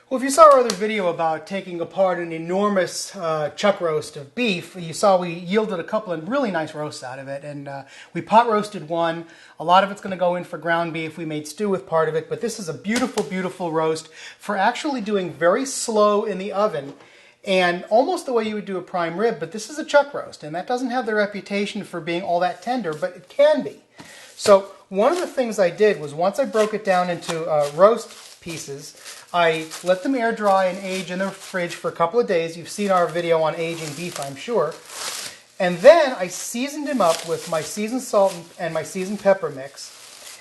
Well, if you saw our other video about taking apart an enormous chuck roast of beef, you saw we yielded a couple of really nice roasts out of it. And we pot roasted one. A lot of it's going to go in for ground beef. We made stew with part of it. But this is a beautiful, beautiful roast for actually doing very slow in the oven. And almost the way you would do a prime rib. But this is a chuck roast. And that doesn't have the reputation for being all that tender, but it can be. So one of the things I did was once I broke it down into roast pieces, I let them air dry and age in the fridge for a couple of days. You've seen our video on aging beef, I'm sure. And then I seasoned him up with my seasoned salt and my seasoned pepper mix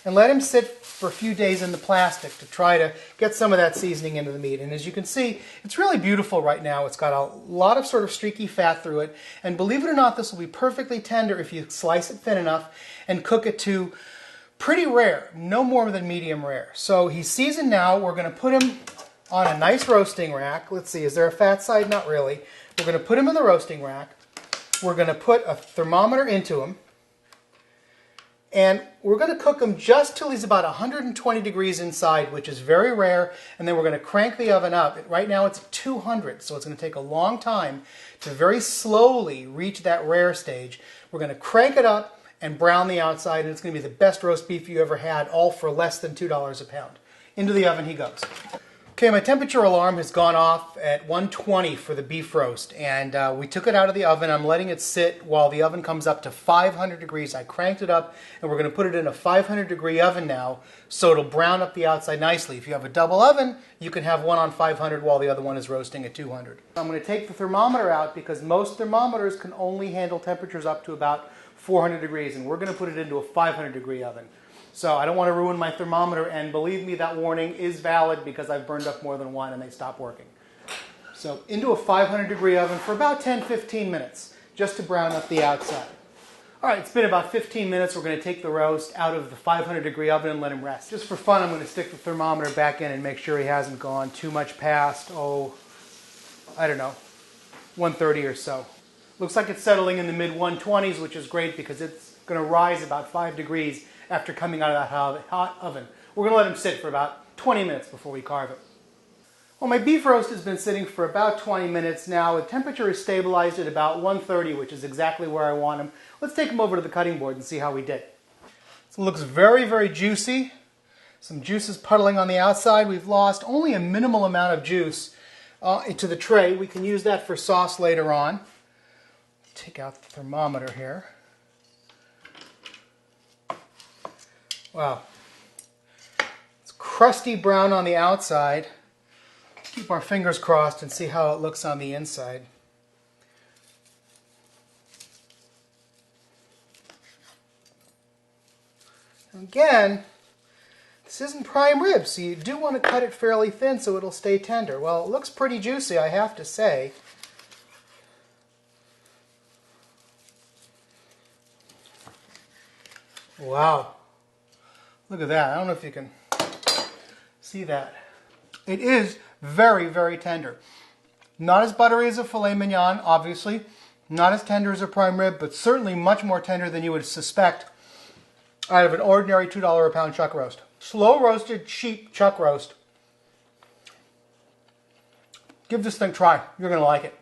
and let him sit for a few days in the plastic to try to get some of that seasoning into the meat. And as you can see, it's really beautiful right now. It's got a lot of sort of streaky fat through it. And believe it or not, this will be perfectly tender if you slice it thin enough and cook it to pretty rare, no more than medium rare. So he's seasoned now. We're going to put him on a nice roasting rack. Let's see, is there a fat side? Not really. We're going to put him in the roasting rack. We're going to put a thermometer into him. And we're going to cook him just till he's about 120 degrees inside, which is very rare. And then we're going to crank the oven up. Right now it's 200, so it's going to take a long time to very slowly reach that rare stage. We're going to crank it up and brown the outside, and it's going to be the best roast beef you ever had, all for less than $2 a pound. Into the oven he goes. Okay, my temperature alarm has gone off at 120 for the beef roast, and we took it out of the oven. I'm letting it sit while the oven comes up to 500 degrees. I cranked it up, and we're going to put it in a 500-degree oven now, so it'll brown up the outside nicely. If you have a double oven, you can have one on 500 while the other one is roasting at 200. I'm going to take the thermometer out because most thermometers can only handle temperatures up to about 400 degrees, and we're going to put it into a 500-degree oven. So I don't want to ruin my thermometer, and believe me, that warning is valid because I've burned up more than one and they stopped working. So into a 500-degree oven for about 10-15 minutes, just to brown up the outside. All right, it's been about 15 minutes. We're going to take the roast out of the 500-degree oven and let him rest. Just for fun, I'm going to stick the thermometer back in and make sure he hasn't gone too much past, I don't know, 130 or so. Looks like it's settling in the mid-120s, which is great because it's going to rise about 5 degrees after coming out of that hot oven. We're going to let him sit for about 20 minutes before we carve it. Well, my beef roast has been sitting for about 20 minutes now. The temperature is stabilized at about 130, which is exactly where I want him. Let's take him over to the cutting board and see how we did. So it looks very, very juicy. Some juice is puddling on the outside. We've lost only a minimal amount of juice into the tray. We can use that for sauce later on. Take out the thermometer here. Wow. It's crusty brown on the outside. Keep our fingers crossed and see how it looks on the inside. Again, this isn't prime rib, so you do want to cut it fairly thin so it'll stay tender. Well, it looks pretty juicy, I have to say. Wow. Look at that. I don't know if you can see that. It is very, very tender. Not as buttery as a filet mignon, obviously. Not as tender as a prime rib, but certainly much more tender than you would suspect out of an ordinary $2 a pound chuck roast. Slow roasted, cheap chuck roast. Give this thing a try. You're going to like it.